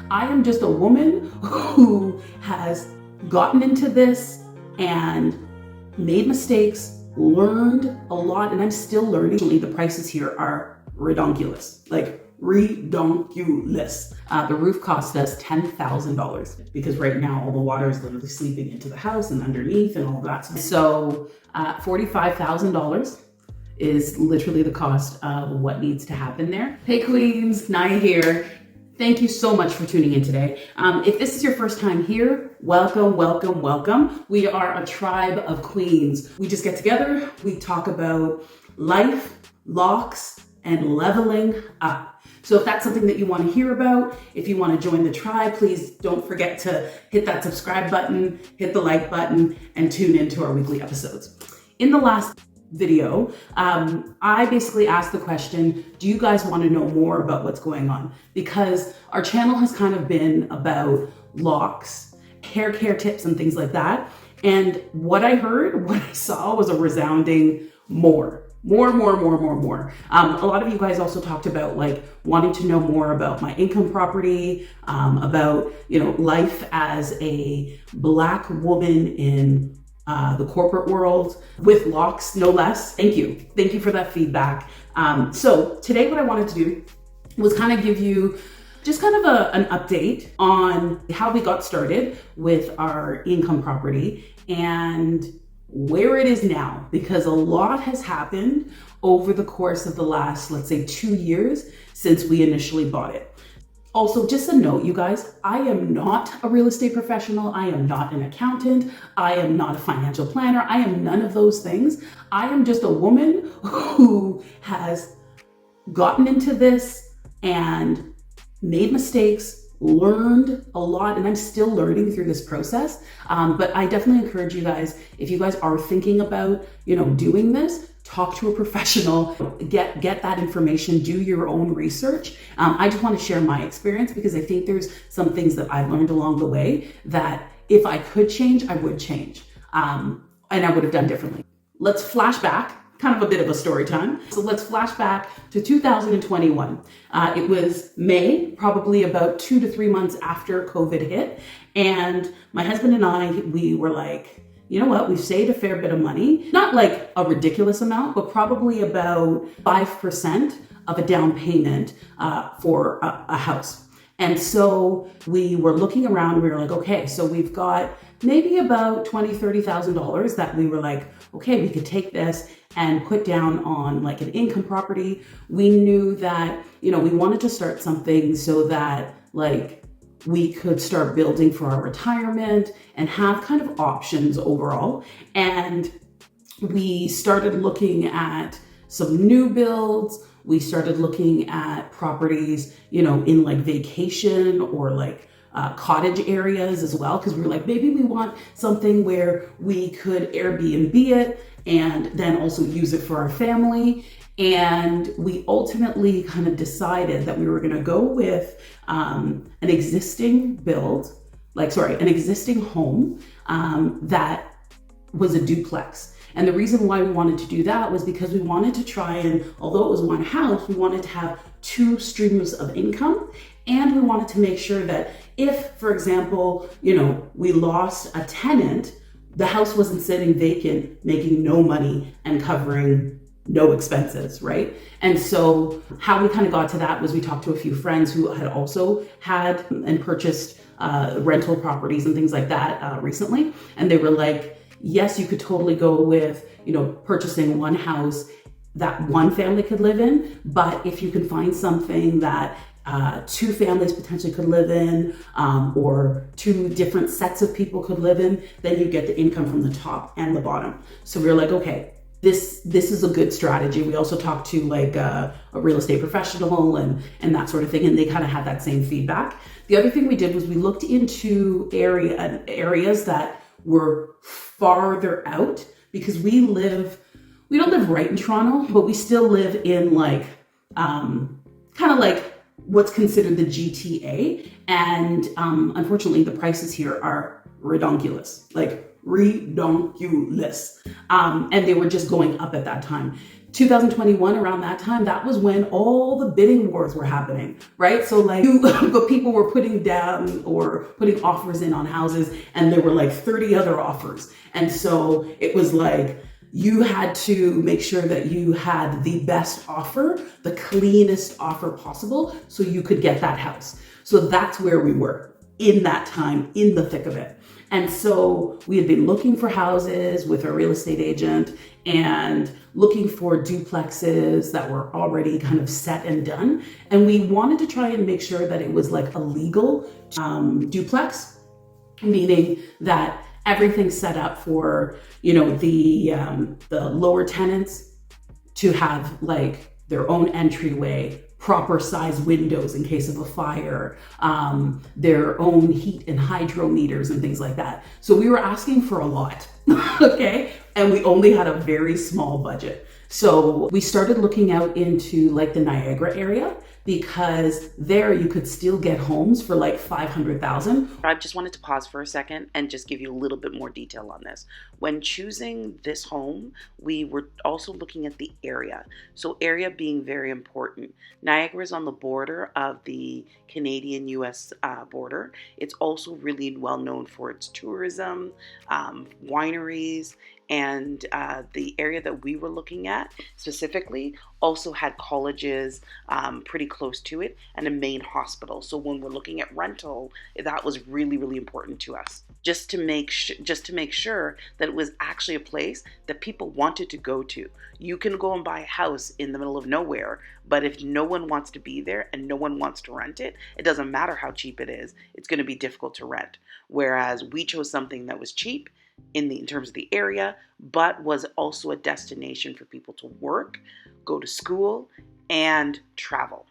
I am just a woman who has gotten into this and made mistakes, learned a lot, and I'm still learning. The prices here are redonkulous, like redonkulous. The roof cost us $10,000 because right now all the water is literally seeping into the house and underneath and all that. So $45,000 is literally the cost of what needs to happen there. Hey Queens, Nya here. Thank you so much for tuning in today. If this is your first time here, welcome, welcome, welcome. We are a tribe of queens. We just get together, we talk about life, locks, and leveling up. So if that's something that you want to hear about, if you want to join the tribe, please don't forget to hit that subscribe button, hit the like button, and tune into our weekly episodes. In the last video, I basically asked the question, do you guys want to know more about what's going on? Because our channel has kind of been about locks, hair care tips and things like that. And what I heard, what I saw was a resounding more. A lot of you guys also talked about like wanting to know more about my income property, about, life as a Black woman in the corporate world with locks, no less. Thank you. Thank you for that feedback. So today what I wanted to do was kind of give you just kind of an update on how we got started with our income property and where it is now, because a lot has happened over the course of the last, let's say 2 years since we initially bought it. Also, just a note, you guys, I am not a real estate professional. I am not an accountant. I am not a financial planner. I am none of those things. I am just a woman who has gotten into this and made mistakes, learned a lot, and I'm still learning through this process. But I definitely encourage you guys, if you guys are thinking about, doing this, talk to a professional, get that information, do your own research. I just want to share my experience because I think there's some things that I've learned along the way that if I could change, I would change. And I would have done differently. Let's flash back, kind of a bit of a story time. So let's flash back to 2021. It was May, probably about 2 to 3 months after COVID hit. And my husband and I, we were like, you know what, we've saved a fair bit of money, not like a ridiculous amount, but probably about 5% of a down payment for a house. And so we were looking around, we were like, okay, so we've got maybe about $20,000, $30,000 that we were like, okay, we could take this and put down on like an income property. We knew that, we wanted to start something so that like we could start building for our retirement and have kind of options overall. And we started looking at some new builds. We started looking at properties, in like vacation or like cottage areas as well. Cause we were like, maybe we want something where we could Airbnb it and then also use it for our family. And we ultimately kind of decided that we were going to go with an existing home that was a duplex. And the reason why we wanted to do that was because we wanted to try and, although it was one house, we wanted to have 2 streams of income. And we wanted to make sure that if, for example, we lost a tenant, the house wasn't sitting vacant, making no money and covering no expenses, right? And so how we kind of got to that was we talked to a few friends who had also had and purchased rental properties and things like that recently. And they were like, yes, you could totally go with, purchasing one house that one family could live in. But if you can find something that 2 families potentially could live in, or 2 different sets of people could live in, then you get the income from the top and the bottom. So we were like, okay, this is a good strategy. We also talked to like a real estate professional and that sort of thing, and they kind of had that same feedback. The other thing we did was we looked into areas that were farther out because we don't live right in Toronto, but we still live in like kind of like what's considered the GTA. And unfortunately, the prices here are redonkulous, like redonkulous. And they were just going up at that time. 2021, around that time, that was when all the bidding wars were happening, right? So like but people were putting down or putting offers in on houses, and there were like 30 other offers. And so it was like, you had to make sure that you had the best offer, the cleanest offer possible, so you could get that house. So that's where we were in that time, in the thick of it. And so we had been looking for houses with our real estate agent and looking for duplexes that were already kind of set and done. And we wanted to try and make sure that it was like a legal duplex, meaning that everything's set up for, you know, the lower tenants to have like their own entryway, proper size windows in case of a fire, their own heat and hydro meters and things like that. So we were asking for a lot, okay? And we only had a very small budget. So we started looking out into like the Niagara area, because there you could still get homes for like $500,000. I just wanted to pause for a second and just give you a little bit more detail on this. When choosing this home, we were also looking at the area. So area being very important. Niagara is on the border of the Canadian-US border. It's also really well known for its tourism, wineries, and the area that we were looking at specifically also had colleges pretty close to it and a main hospital. So when we're looking at rental, that was really, really important to us. Just to make sure that it was actually a place that people wanted to go to. You can go and buy a house in the middle of nowhere, but if no one wants to be there and no one wants to rent it, it doesn't matter how cheap it is, it's going to be difficult to rent. Whereas we chose something that was cheap in terms of the area, but was also a destination for people to work, go to school, and travel.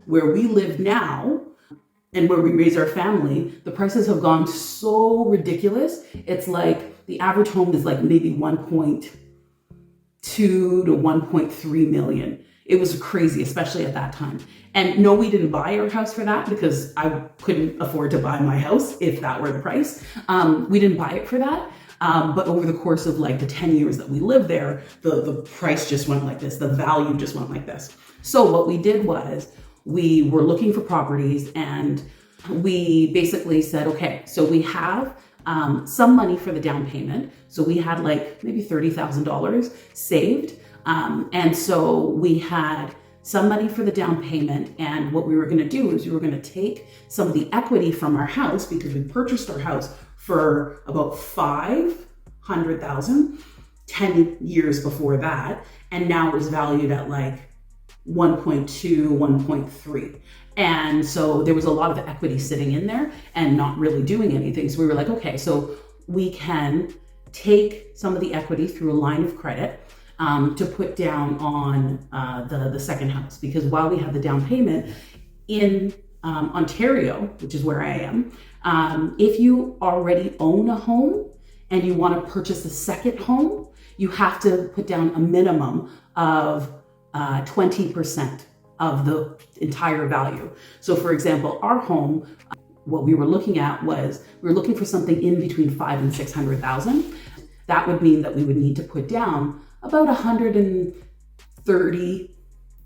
Where we live now and where we raise our family, the prices have gone so ridiculous. It's like the average home is like maybe 1.2 to 1.3 million. It was crazy, especially at that time. And no, we didn't buy our house for that because I couldn't afford to buy my house if that were the price. We didn't buy it for that. But over the course of like the 10 years that we lived there, the price just went like this. The value just went like this. So what we did was we were looking for properties, and we basically said, okay, so we have some money for the down payment. So we had like maybe $30,000 saved. And so we had some money for the down payment. And what we were going to do is we were going to take some of the equity from our house, because we purchased our house for about $500,000 10 years before that. And now it was valued at like 1.2, 1.3. And so there was a lot of equity sitting in there and not really doing anything. So we were like, okay, so we can take some of the equity through a line of credit to put down on the second house. Because while we have the down payment in Ontario, which is where I am, if you already own a home and you want to purchase a second home, you have to put down a minimum of 20% of the entire value. So for example, our home, what we were looking at was, we were looking for something in between $500,000 and $600,000. That would mean that we would need to put down about $130,000,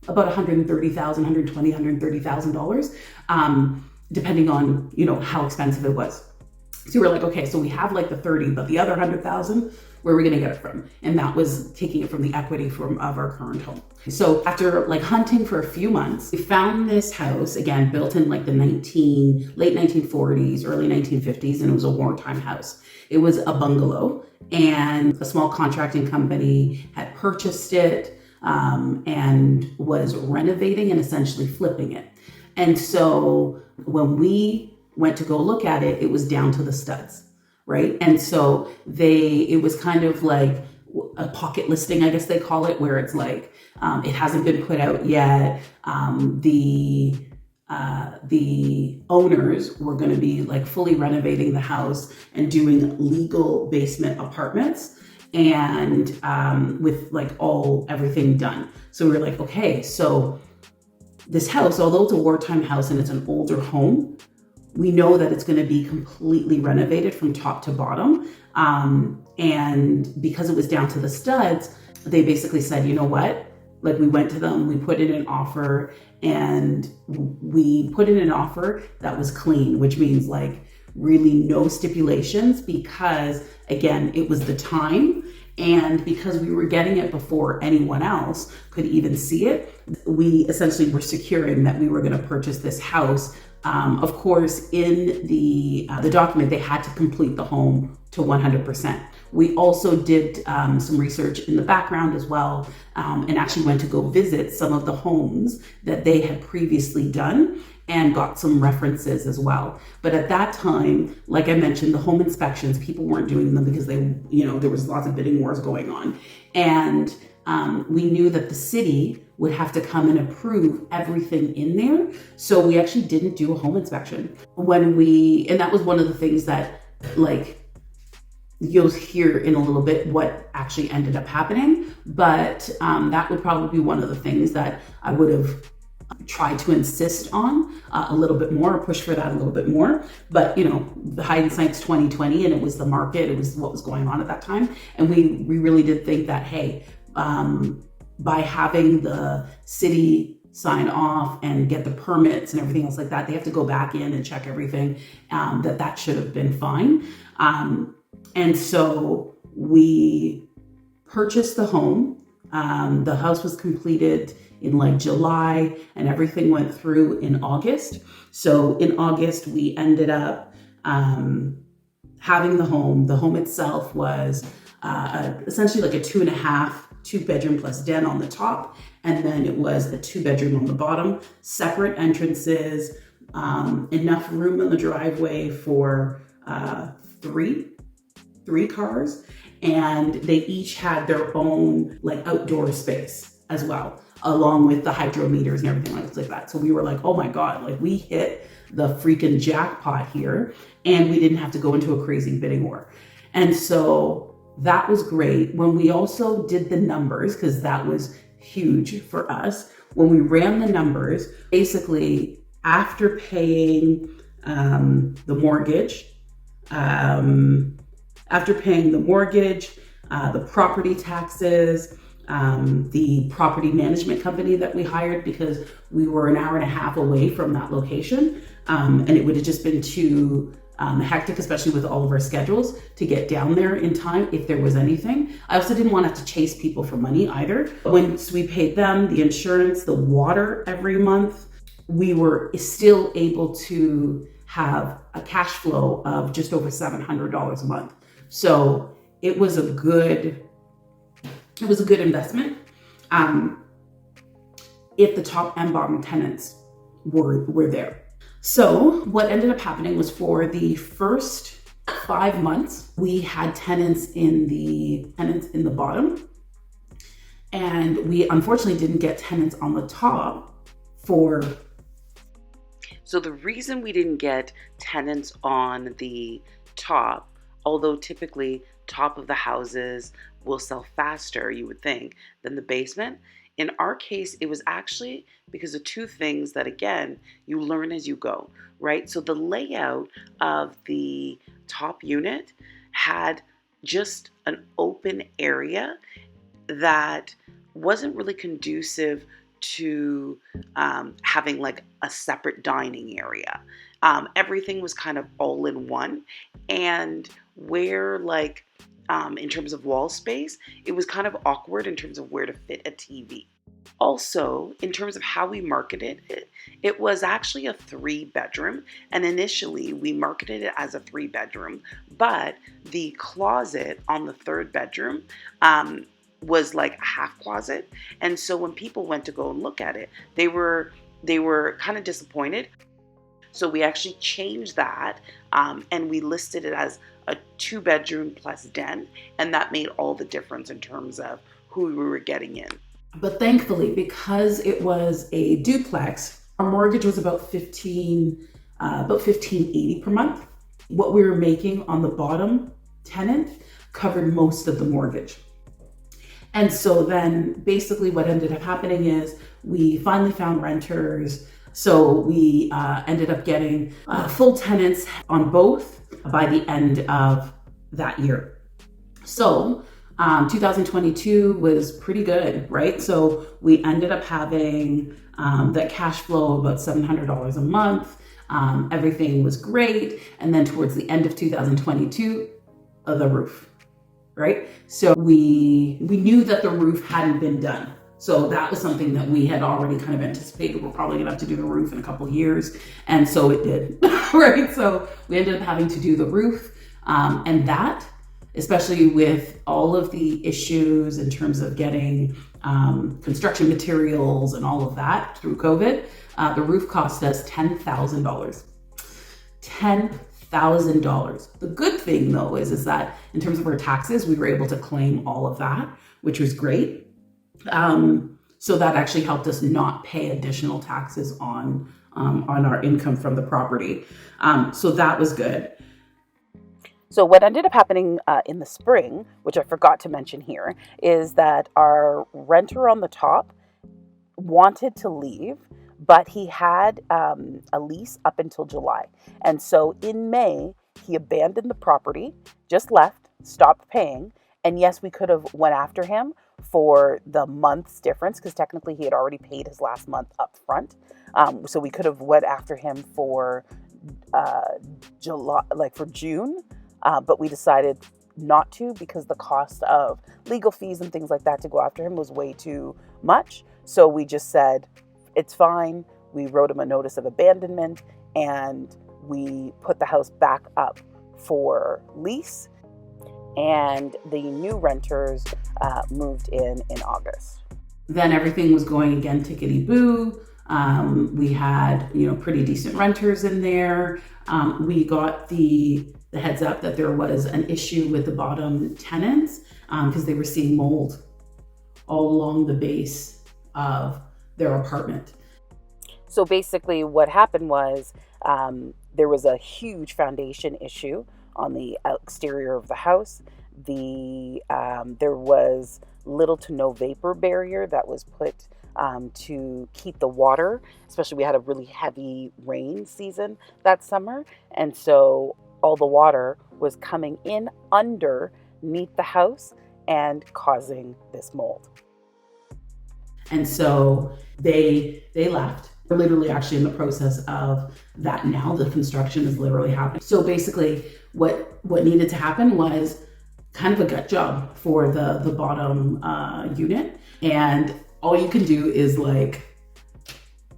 $120,000, depending on, you know, how expensive it was. So we're like, okay, so we have like the 30, but the other 100,000, where are we going to get it from? And that was taking it from the equity of our current home. So after like hunting for a few months, we found this house, again, built in like the late 1940s, early 1950s, and it was a wartime house. It was a bungalow, and a small contracting company had purchased it and was renovating and essentially flipping it. And so when we went to go look at it, it was down to the studs, right? And so it was kind of like a pocket listing, I guess they call it, where it's like, it hasn't been put out yet. The owners were going to be like fully renovating the house and doing legal basement apartments, and with like everything done. So we were like, okay, so this house, although it's a wartime house and it's an older home, we know that it's going to be completely renovated from top to bottom. And because it was down to the studs, they basically said, you know what? Like we went to them, we put in an offer, and we put in an offer that was clean, which means like really no stipulations, because again, it was the time. And because we were getting it before anyone else could even see it, we essentially were securing that we were going to purchase this house. Of course, in the document, they had to complete the home to 100%. We also did some research in the background as well, and actually went to go visit some of the homes that they had previously done and got some references as well. But at that time, like I mentioned, the home inspections, people weren't doing them because there was lots of bidding wars going on. And we knew that the city would have to come and approve everything in there. So we actually didn't do a home inspection. And that was one of the things that, like, you'll hear in a little bit what actually ended up happening. But that would probably be one of the things that I would have tried to insist on a little bit more, or push for that a little bit more. But the hindsight's 2020, and it was the market, it was what was going on at that time. And we really did think that, hey, by having the city sign off and get the permits and everything else like that, they have to go back in and check everything, that should have been fine. And so we purchased the home. The house was completed in like July, and everything went through in August. So in August, we ended up having the home. The home itself was essentially like a 2.5-bedroom plus den on the top. And then it was a 2-bedroom on the bottom, separate entrances, enough room in the driveway for three cars. And they each had their own like outdoor space as well, along with the hydrometers and everything like that. So we were like, oh my God, like we hit the freaking jackpot here, and we didn't have to go into a crazy bidding war. And so that was great. When we also did the numbers, because that was huge for us, when we ran the numbers, basically after paying the mortgage, the property taxes, the property management company that we hired, because we were an hour and a half away from that location. And it would have just been too hectic, especially with all of our schedules, to get down there in time if there was anything. I also didn't want to have to chase people for money either. Once we paid them, the insurance, the water every month, we were still able to have a cash flow of just over $700 a month. So it was a good investment if the top and bottom tenants were there. So what ended up happening was, for the first 5 months, we had tenants in the bottom, and we unfortunately didn't get tenants on the top for. So the reason we didn't get tenants on the top, although typically top of the houses will sell faster, you would think, than the basement. In our case, it was actually because of two things that, again, you learn as you go, right? So the layout of the top unit had just an open area that wasn't really conducive to having like a separate dining area. Everything was kind of all in one, and where like in terms of wall space, it was kind of awkward in terms of where to fit a TV. Also, in terms of how we marketed it, it was actually a 3-bedroom, and initially we marketed it as a 3-bedroom, but the closet on the 3rd bedroom was like a half closet, and so when people went to go and look at it, they were kind of disappointed. So we actually changed that, and we listed it as a 2-bedroom plus den, and that made all the difference in terms of who we were getting in. But thankfully, because it was a duplex, our mortgage was about $1,580 per month. What we were making on the bottom tenant covered most of the mortgage. And so then basically what ended up happening is we finally found renters. So we ended up getting full tenants on both by the end of that year. So 2022 was pretty good, right? So we ended up having that cash flow of about $700 a month. Everything was great. And then towards the end of 2022, the roof, right? So we knew that the roof hadn't been done. So that was something that we had already kind of anticipated. We're probably gonna have to do the roof in a couple of years. And so it did, right? So we ended up having to do the roof. And that, especially with all of the issues in terms of getting construction materials and all of that through COVID, the roof cost us $10,000. $10,000. The good thing though is that in terms of our taxes, we were able to claim all of that, which was great. So that actually helped us not pay additional taxes on our income from the property. So that was good. So what ended up happening in the spring, which I forgot to mention here, is that our renter on the top wanted to leave, but he had a lease up until July. And so in May, he abandoned the property, just left, stopped paying. And yes, we could have went after him for the month's difference because technically he had already paid his last month up front. So we could have went after him for July, like for June. But we decided not to because the cost of legal fees and things like that to go after him was way too much. So we just said, it's fine. We wrote him a notice of abandonment and we put the house back up for lease. And the new renters moved in August. Then everything was going again tickety-boo. We had, pretty decent renters in there. We got the heads up that there was an issue with the bottom tenants because they were seeing mold all along the base of their apartment. So basically what happened was there was a huge foundation issue on the exterior of the house. There was little to no vapor barrier that was put to keep the water, especially we had a really heavy rain season that summer. And so all the water was coming in underneath the house and causing this mold. And so they left. We're literally actually in the process of that now. The construction is literally happening. So basically what needed to happen was kind of a gut job for the bottom unit. And all you can do is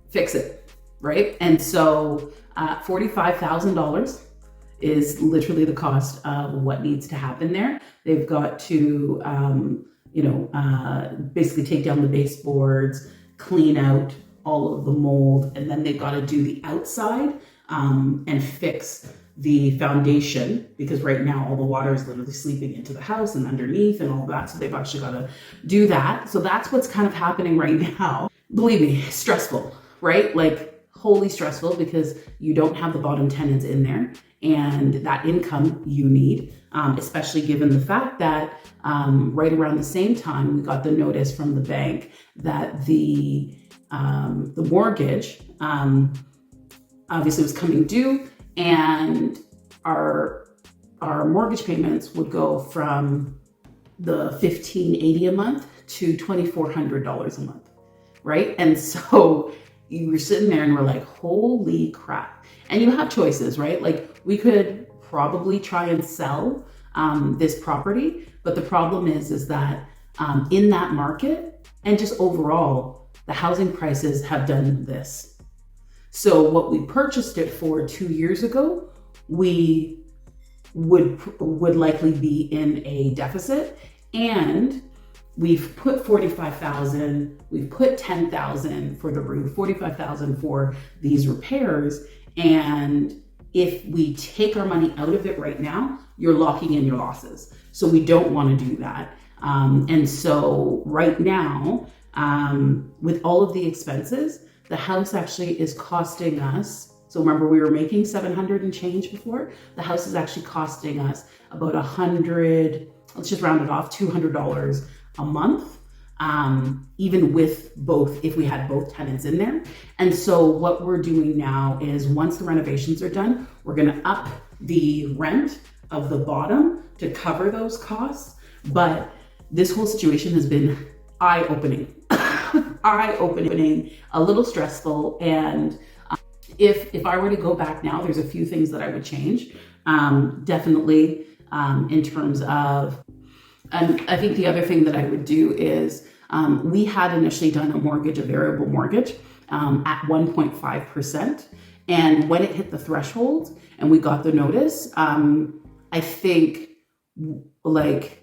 fix it, right? And so $45,000 is literally the cost of what needs to happen there. They've got to, basically take down the baseboards, clean out all of the mold, and then they've got to do the outside and fix the foundation because right now all the water is literally seeping into the house and underneath and all that. So they've actually got to do that. So that's what's kind of happening right now. Believe me, stressful, right? Wholly stressful because you don't have the bottom tenants in there and that income you need, especially given the fact that right around the same time we got the notice from the bank that the mortgage obviously was coming due, and our mortgage payments would go from the $1,580 a month to $2,400 a month, right? And so you were sitting there and we're like, holy crap. And you have choices, right? We could probably try and sell this property, but the problem is that in that market and just overall, the housing prices have done this. So what we purchased it for 2 years ago, we would likely be in a deficit, and we've put $45,000, we've put $10,000 for the roof, $45,000 for these repairs. And if we take our money out of it right now, you're locking in your losses. So we don't want to do that. And so right now, with all of the expenses, the house actually is costing us. So remember, we were making 700 and change before. The house is actually costing us about $100, let's just round it off, $200 a month, even with both, if we had both tenants in there. And so what we're doing now is once the renovations are done, we're going to up the rent of the bottom to cover those costs. But this whole situation has been eye-opening, eye-opening, a little stressful. And if I were to go back now, there's a few things that I would change. Definitely in terms of, and I think the other thing that I would do is, we had initially done a variable mortgage at 1.5%. And when it hit the threshold and we got the notice, I think like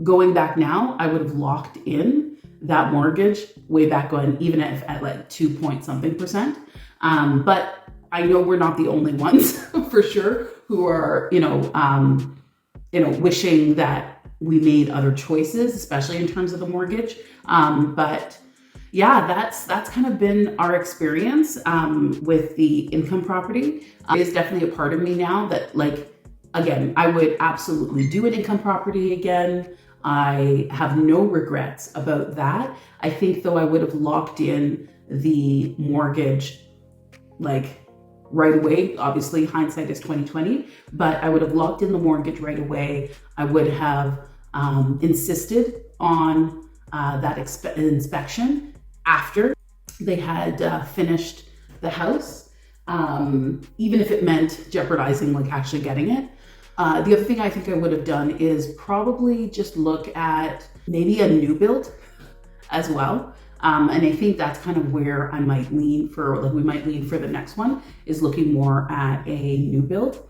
going back now, I would have locked in that mortgage way back when, even if at like 2 point something percent. But I know we're not the only ones for sure who are, wishing that we made other choices, especially in terms of the mortgage. But yeah, that's kind of been our experience with the income property. It is definitely a part of me now that, like, again, I would absolutely do an income property again. I have no regrets about that. I think though I would have locked in the mortgage like right away. Obviously hindsight is 2020, but I would have locked in the mortgage right away. I would have insisted on that inspection after they had finished the house, even if it meant jeopardizing like actually getting it. The other thing I think I would have done is probably just look at maybe a new build as well. And I think that's kind of where I might lean for, like we might lean for the next one, is looking more at a new build,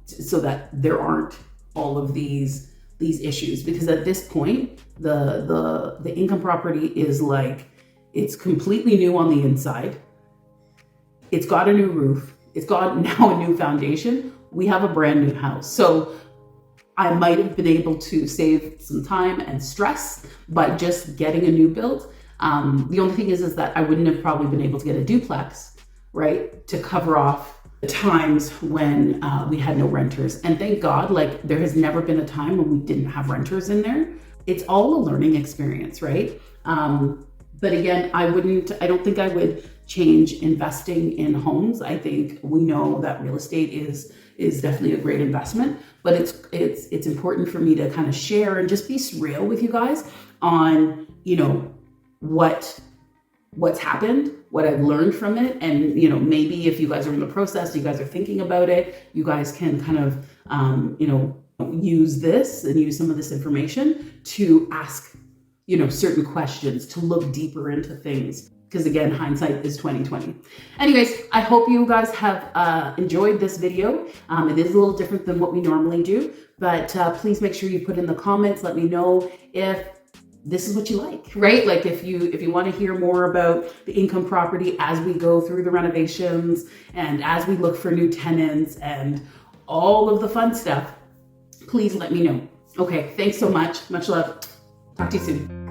so that there aren't all of these issues. Because at this point, the income property is like, it's completely new on the inside. It's got a new roof. It's got now a new foundation. We have a brand new house. So I might have been able to save some time and stress by just getting a new build. The only thing is that I wouldn't have probably been able to get a duplex, right, to cover off the times when we had no renters. And thank God, like there has never been a time when we didn't have renters in there. It's all a learning experience, right? But again, I don't think I would change investing in homes. I think we know that real estate is definitely a great investment, but it's important for me to kind of share and just be real with you guys on, what's happened, what I've learned from it. And, maybe if you guys are in the process, you guys are thinking about it, you guys can kind of, use this and use some of this information to ask, certain questions, to look deeper into things. Because again, hindsight is 2020. Anyways, I hope you guys have enjoyed this video. It is a little different than what we normally do, but please make sure you put in the comments. Let me know if this is what you like, right? Like if you want to hear more about the income property as we go through the renovations and as we look for new tenants and all of the fun stuff, please let me know. Okay, thanks so much. Much love. Talk to you soon.